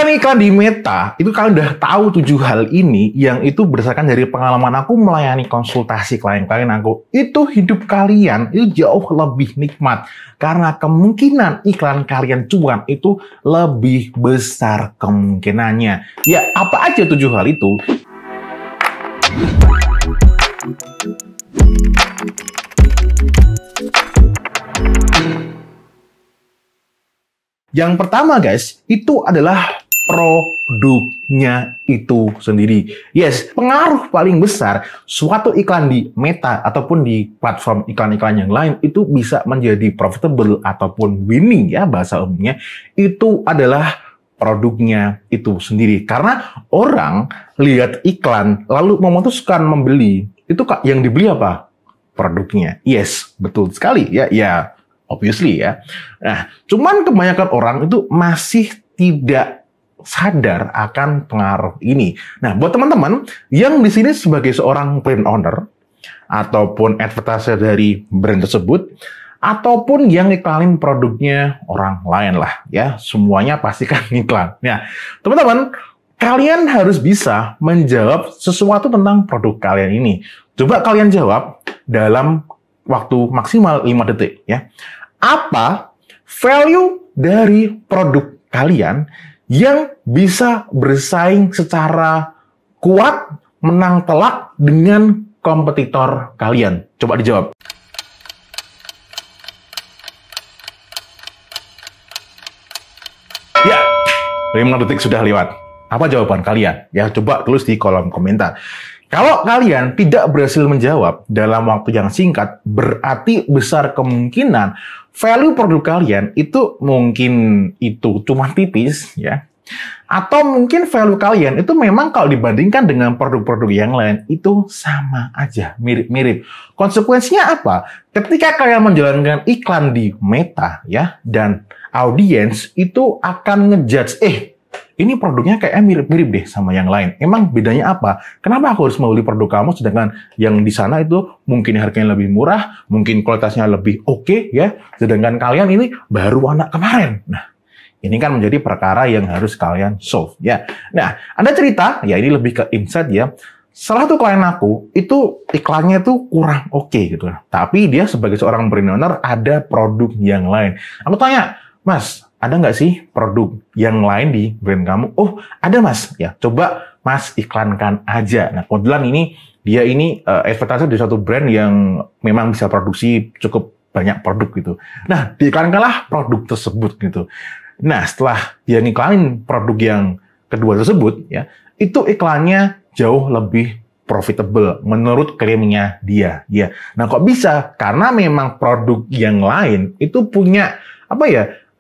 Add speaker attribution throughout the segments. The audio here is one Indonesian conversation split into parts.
Speaker 1: Iklan-iklan di Meta, itu kalian udah tahu 7 hal ini yang itu berdasarkan dari pengalaman aku melayani konsultasi klien-klien aku. Itu hidup kalian itu jauh lebih nikmat. Karena kemungkinan iklan kalian cuan itu lebih besar kemungkinannya. Ya, apa aja 7 hal itu? Yang pertama guys, itu adalah produknya itu sendiri. Yes, pengaruh paling besar suatu iklan di Meta ataupun di platform iklan-iklan yang lain itu bisa menjadi profitable ataupun winning ya bahasa umumnya, itu adalah produknya itu sendiri. Karena orang lihat iklan lalu memutuskan membeli, itu yang dibeli apa? Produknya. Yes, betul sekali ya. Ya, obviously ya. Nah, cuman kebanyakan orang itu masih tidak sadar akan pengaruh ini. Nah, buat teman-teman yang di sini sebagai seorang brand owner ataupun advertiser dari brand tersebut ataupun yang iklanin produknya orang lain lah ya, semuanya pasti kan iklan. Nah, teman-teman, kalian harus bisa menjawab sesuatu tentang produk kalian ini. Coba kalian jawab dalam waktu maksimal 5 detik ya. Apa value dari produk kalian yang bisa bersaing secara kuat, menang telak dengan kompetitor kalian? Coba dijawab. Ya, 5 detik sudah lewat. Apa jawaban kalian? Ya, coba tulis di kolom komentar. Kalau kalian tidak berhasil menjawab dalam waktu yang singkat, berarti besar kemungkinan value produk kalian itu mungkin itu cuma tipis ya. Atau mungkin value kalian itu memang kalau dibandingkan dengan produk-produk yang lain itu sama aja, mirip-mirip. Konsekuensinya apa? Ketika kalian menjalankan iklan di Meta ya dan audiens itu akan ngejudge, ini produknya kayaknya mirip-mirip deh sama yang lain. Emang bedanya apa? Kenapa aku harus membeli produk kamu sedangkan yang di sana itu mungkin harganya lebih murah, mungkin kualitasnya lebih oke ya, sedangkan kalian ini baru anak kemarin. Nah, ini kan menjadi perkara yang harus kalian solve ya. Nah, ada cerita, ya ini lebih ke insight ya. Salah satu klien aku itu iklannya tuh kurang oke gitu. Tapi dia sebagai seorang brand owner ada produk yang lain. Aku tanya, Mas, ada nggak sih produk yang lain di brand kamu? Oh, ada Mas. Ya, coba Mas iklankan aja. Nah, kebetulan dia ini advertiser di suatu brand yang memang bisa produksi cukup banyak produk gitu. Nah, diiklankanlah produk tersebut gitu. Nah, setelah dia ngiklanin produk yang kedua tersebut, ya, itu iklannya jauh lebih profitable menurut klaimnya dia. Ya. Nah, kok bisa? Karena memang produk yang lain itu punya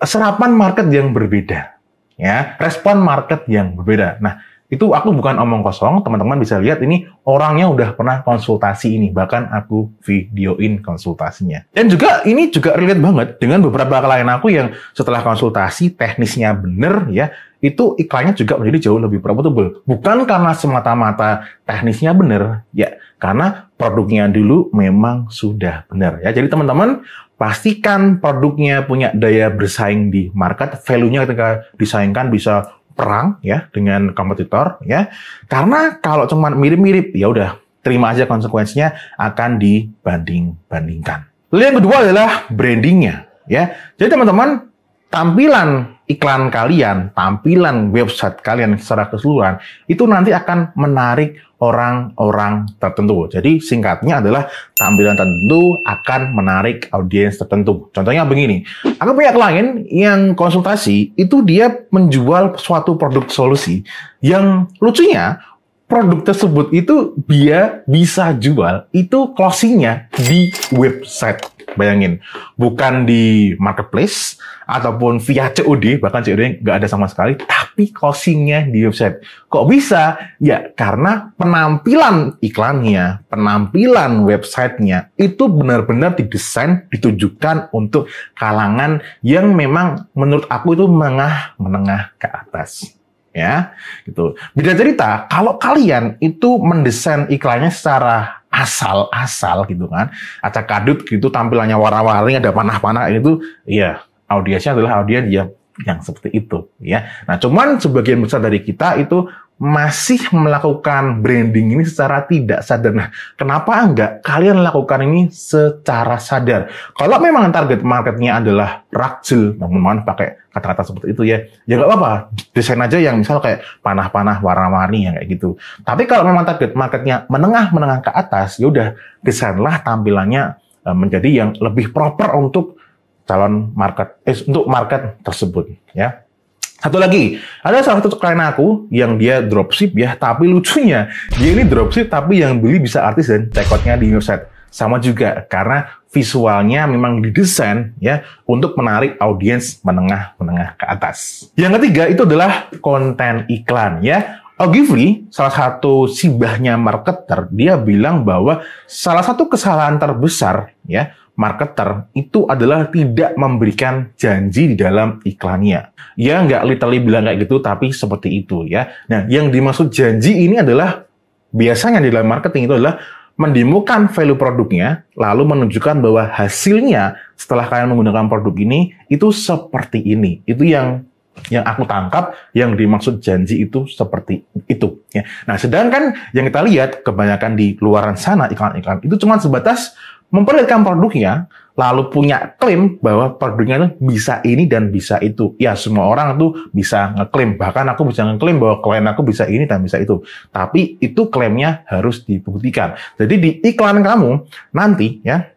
Speaker 1: serapan market yang berbeda, ya, respon market yang berbeda. Nah, itu aku bukan omong kosong, teman-teman bisa lihat ini orangnya udah pernah konsultasi ini, bahkan aku videoin konsultasinya. Dan juga ini juga relate banget dengan beberapa klien aku yang setelah konsultasi teknisnya bener, ya, itu iklannya juga menjadi jauh lebih profitable. Bukan karena semata-mata teknisnya bener, ya, karena produknya dulu memang sudah benar. Ya, jadi teman-teman pastikan produknya punya daya bersaing di market, value-nya ketika disaingkan bisa perang ya dengan kompetitor ya. Karena kalau cuma mirip-mirip ya udah terima aja konsekuensinya akan dibanding-bandingkan. Lalu yang kedua adalah brandingnya ya. Jadi teman-teman, tampilan iklan kalian, tampilan website kalian secara keseluruhan itu nanti akan menarik orang-orang tertentu. Jadi singkatnya adalah tampilan tertentu akan menarik audiens tertentu. Contohnya begini, aku punya klien yang konsultasi, itu dia menjual suatu produk solusi yang lucunya produk tersebut itu dia bisa jual itu closingnya di website. Bayangin, bukan di marketplace ataupun via COD, bahkan COD nggak ada sama sekali, tapi closingnya di website. Kok bisa? Ya, karena penampilan iklannya, penampilan websitenya itu benar-benar didesain, ditujukan untuk kalangan yang memang menurut aku itu menengah ke atas. Ya, gitu. Beda cerita, kalau kalian itu mendesain iklannya secara asal-asal gitu kan, acak-adut gitu, tampilannya warna-warni, ada panah-panah itu, ya audiensnya adalah audiens yang yang seperti itu ya. Nah, cuman sebagian besar dari kita itu masih melakukan branding ini secara tidak sadar. Nah, kenapa enggak kalian lakukan ini secara sadar? Kalau memang target marketnya adalah rakjel, mohon pakai kata-kata seperti itu ya nggak apa-apa. Desain aja yang misal kayak panah-panah warna-warni yang kayak gitu. Tapi kalau memang target marketnya menengah ke atas, ya udah desainlah tampilannya menjadi yang lebih proper untuk calon market, untuk market tersebut ya. Satu lagi, ada salah satu klien aku yang dia dropship ya, tapi lucunya dia ini dropship tapi yang beli bisa artis dan checkoutnya di website. Sama juga karena visualnya memang didesain ya untuk menarik audiens menengah ke atas. Yang ketiga itu adalah konten iklan ya. Ogilvy, salah satu sibahnya marketer, dia bilang bahwa salah satu kesalahan terbesar ya marketer itu adalah tidak memberikan janji di dalam iklannya. Ya nggak literally bilang kayak gitu, tapi seperti itu ya. Nah, yang dimaksud janji ini adalah biasanya di dalam marketing itu adalah mendemokan value produknya, lalu menunjukkan bahwa hasilnya setelah kalian menggunakan produk ini itu seperti ini. Itu yang aku tangkap yang dimaksud janji itu seperti itu ya. Nah, sedangkan yang kita lihat kebanyakan di luaran sana iklan-iklan itu cuma sebatas memperlihatkan produknya, lalu punya klaim bahwa produknya itu bisa ini dan bisa itu. Ya, semua orang tuh bisa ngeklaim. Bahkan aku bisa ngeklaim bahwa klien aku bisa ini dan bisa itu. Tapi itu klaimnya harus dibuktikan. Jadi di iklan kamu nanti ya,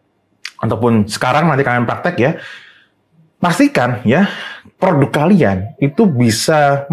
Speaker 1: ataupun sekarang nanti kalian praktek ya, pastikan ya produk kalian itu bisa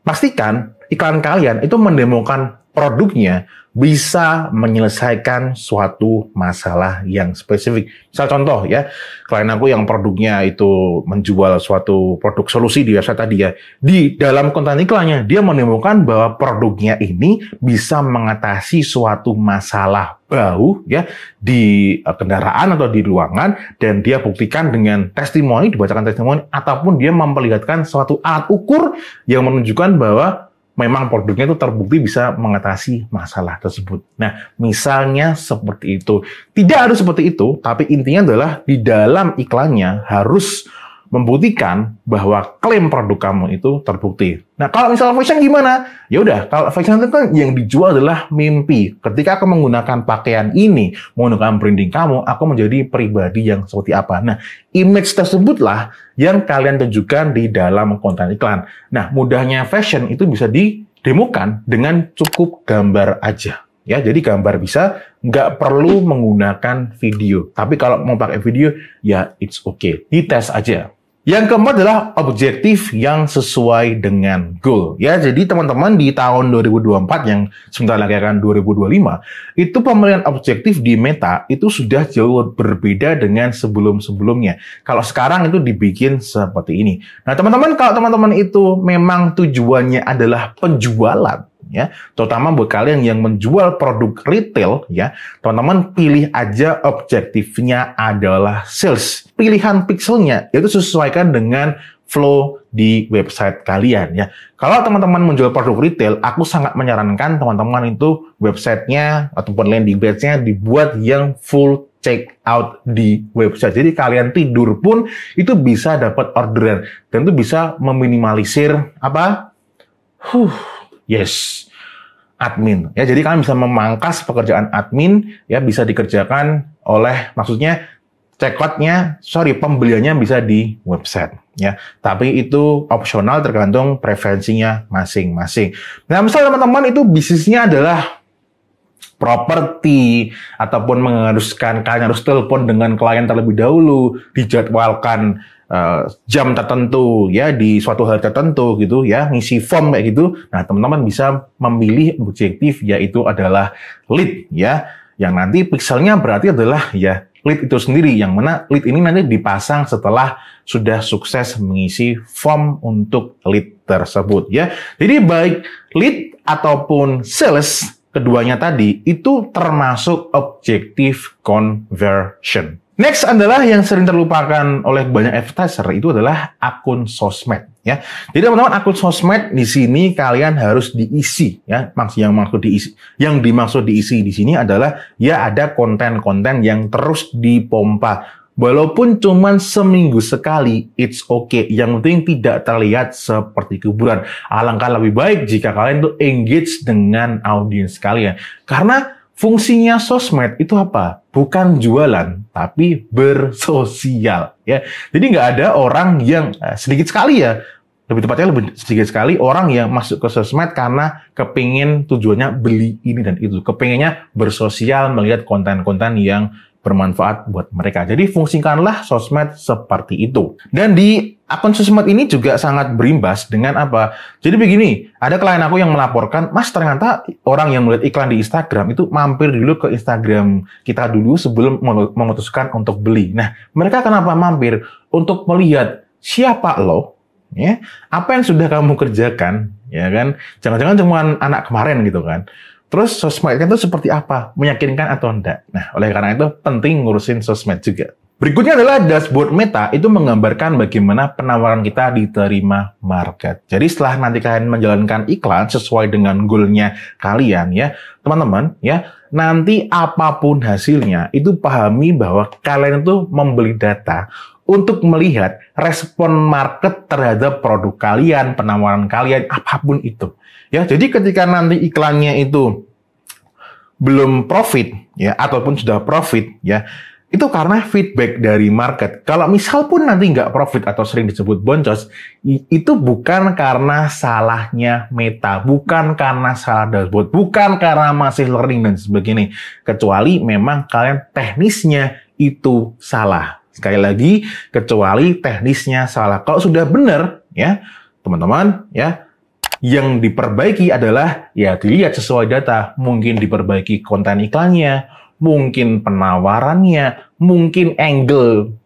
Speaker 1: pastikan iklan kalian itu mendemokan produknya bisa menyelesaikan suatu masalah yang spesifik. Misal contoh ya, klien aku yang produknya itu menjual suatu produk solusi di website tadi ya, di dalam konten iklannya dia menemukan bahwa produknya ini bisa mengatasi suatu masalah bau ya di kendaraan atau di ruangan, dan dia buktikan dengan testimoni, dibacakan testimoni, ataupun dia memperlihatkan suatu alat ukur yang menunjukkan bahwa memang produknya itu terbukti bisa mengatasi masalah tersebut. Nah, misalnya seperti itu. Tidak harus seperti itu, tapi intinya adalah di dalam iklannya harus membuktikan bahwa klaim produk kamu itu terbukti. Nah, kalau misalnya fashion gimana? Ya udah, kalau fashion itu kan yang dijual adalah mimpi. Ketika aku menggunakan pakaian ini, menggunakan branding kamu, aku menjadi pribadi yang seperti apa. Nah, image tersebutlah yang kalian tunjukkan di dalam konten iklan. Nah, mudahnya fashion itu bisa didemokan dengan cukup gambar aja. Ya, jadi gambar bisa, nggak perlu menggunakan video. Tapi kalau mau pakai video, ya it's okay. Dites aja. Yang keempat adalah objektif yang sesuai dengan goal. Ya, jadi teman-teman di tahun 2024 yang sebentar lagi akan 2025, itu pemilihan objektif di Meta itu sudah jauh berbeda dengan sebelum-sebelumnya. Kalau sekarang itu dibikin seperti ini. Nah, teman-teman, kalau teman-teman itu memang tujuannya adalah penjualan, ya, terutama buat kalian yang menjual produk retail, ya, teman-teman pilih aja objektifnya adalah sales. Pilihan pixelnya itu sesuaikan dengan flow di website kalian, ya. Kalau teman-teman menjual produk retail, aku sangat menyarankan teman-teman itu websitenya ataupun landing page-nya dibuat yang full check out di website. Jadi kalian tidur pun itu bisa dapat orderan dan itu bisa meminimalisir apa? Admin. Ya, jadi kalian bisa memangkas pekerjaan admin, ya, bisa dikerjakan oleh, maksudnya pembeliannya bisa di website, ya. Tapi itu opsional tergantung preferensinya masing-masing. Nah, misalnya teman-teman itu bisnisnya adalah properti ataupun mengharuskan kalian harus telepon dengan klien terlebih dahulu, dijadwalkan jam tertentu ya di suatu hari tertentu gitu ya, ngisi form kayak gitu. Nah, teman-teman bisa memilih objektif yaitu adalah lead ya, yang nanti pixelnya berarti adalah ya lead itu sendiri, yang mana lead ini nanti dipasang setelah sudah sukses mengisi form untuk lead tersebut ya. Jadi baik lead ataupun sales, keduanya tadi itu termasuk objektif conversion. Next adalah yang sering terlupakan oleh banyak advertiser, itu adalah akun sosmed, ya. Jadi teman-teman, akun sosmed di sini kalian harus diisi, ya. Yang dimaksud diisi di sini adalah ya ada konten-konten yang terus dipompa Walaupun cuman seminggu sekali, it's okay. Yang penting tidak terlihat seperti kuburan. Alangkah lebih baik jika kalian tuh engage dengan audiens kalian. Karena fungsinya sosmed itu apa? Bukan jualan, tapi bersosial. Ya, jadi nggak ada orang yang sedikit sekali ya. Lebih tepatnya lebih sedikit sekali orang yang masuk ke sosmed karena kepingin tujuannya beli ini dan itu. Kepinginnya bersosial, melihat konten-konten yang bermanfaat buat mereka. Jadi fungsikanlah sosmed seperti itu. Dan di akun sosmed ini juga sangat berimbas dengan apa? Jadi begini, ada klien aku yang melaporkan, Mas ternyata orang yang melihat iklan di Instagram itu mampir dulu ke Instagram kita dulu sebelum memutuskan untuk beli. Nah, mereka kenapa mampir? Untuk melihat siapa lo, ya, apa yang sudah kamu kerjakan, ya kan? Jangan-jangan cuma anak kemarin gitu kan. Terus sosmednya itu seperti apa? Meyakinkan atau enggak? Nah, oleh karena itu penting ngurusin sosmed juga. Berikutnya adalah dashboard Meta, itu menggambarkan bagaimana penawaran kita diterima market. Jadi setelah nanti kalian menjalankan iklan sesuai dengan goalnya kalian ya, teman-teman ya, nanti apapun hasilnya itu pahami bahwa kalian itu membeli data untuk melihat respon market terhadap produk kalian, penawaran kalian, apapun itu. Ya, jadi ketika nanti iklannya itu belum profit, ya, ataupun sudah profit, ya, itu karena feedback dari market. Kalau misal pun nanti nggak profit atau sering disebut boncos, itu bukan karena salahnya Meta, bukan karena salah dashboard, bukan karena masih learning dan sebagainya. Kecuali memang kalian teknisnya itu salah. Sekali lagi, kecuali teknisnya salah. Kalau sudah benar, ya, teman-teman, ya, yang diperbaiki adalah, ya, dilihat sesuai data. Mungkin diperbaiki konten iklannya, mungkin penawarannya, mungkin angle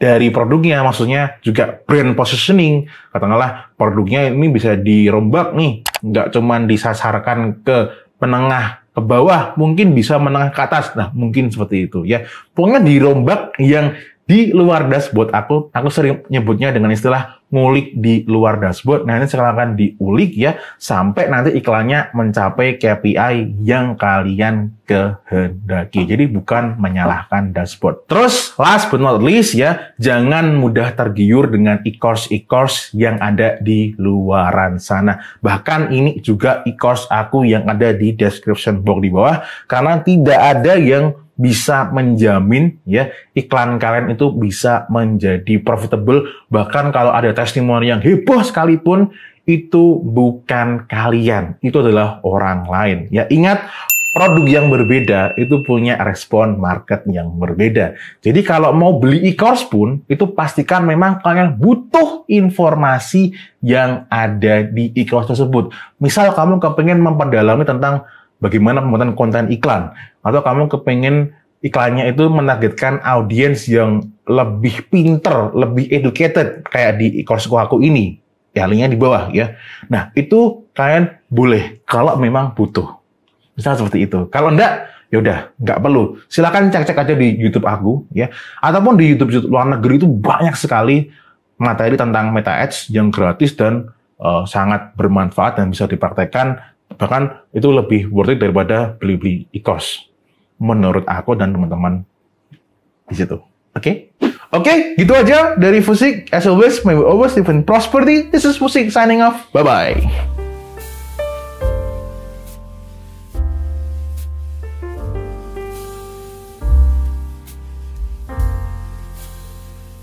Speaker 1: dari produknya, maksudnya juga brand positioning. Katakanlah, produknya ini bisa dirombak nih, nggak cuma disasarkan ke menengah ke bawah, mungkin bisa menengah ke atas. Nah, mungkin seperti itu ya. Pokoknya dirombak yang di luar dashboard. Aku sering nyebutnya dengan istilah ngulik di luar dashboard. Nah, ini sekarang diulik ya sampai nanti iklannya mencapai KPI yang kalian kehendaki. Jadi bukan menyalahkan dashboard. Terus last but not least ya, jangan mudah tergiur dengan e-course yang ada di luaran sana. Bahkan ini juga e-course aku yang ada di description box di bawah, karena tidak ada yang bisa menjamin ya iklan kalian itu bisa menjadi profitable. Bahkan kalau ada testimoni yang heboh sekalipun, itu bukan kalian, itu adalah orang lain. Ya, ingat, produk yang berbeda itu punya respon market yang berbeda. Jadi kalau mau beli e-course pun, itu pastikan memang kalian butuh informasi yang ada di e-course tersebut. Misal kamu kepengen memperdalami tentang bagaimana pembuatan konten iklan, atau kamu kepengen iklannya itu menargetkan audiens yang lebih pinter, lebih educated, kayak di e-course aku ini, ya linknya di bawah ya. Nah, itu kalian boleh kalau memang butuh. Misal seperti itu. Kalau enggak, ya udah, nggak perlu. Silakan cek-cek aja di YouTube aku ya, ataupun di YouTube luar negeri itu banyak sekali materi tentang Meta Ads yang gratis dan sangat bermanfaat dan bisa dipraktekkan. Bahkan itu lebih worth it daripada beli-beli e-course menurut aku dan teman-teman di situ. Oke, gitu aja dari Fusik. As always, may we always live in prosperity. This is Fusik signing off. Bye-bye.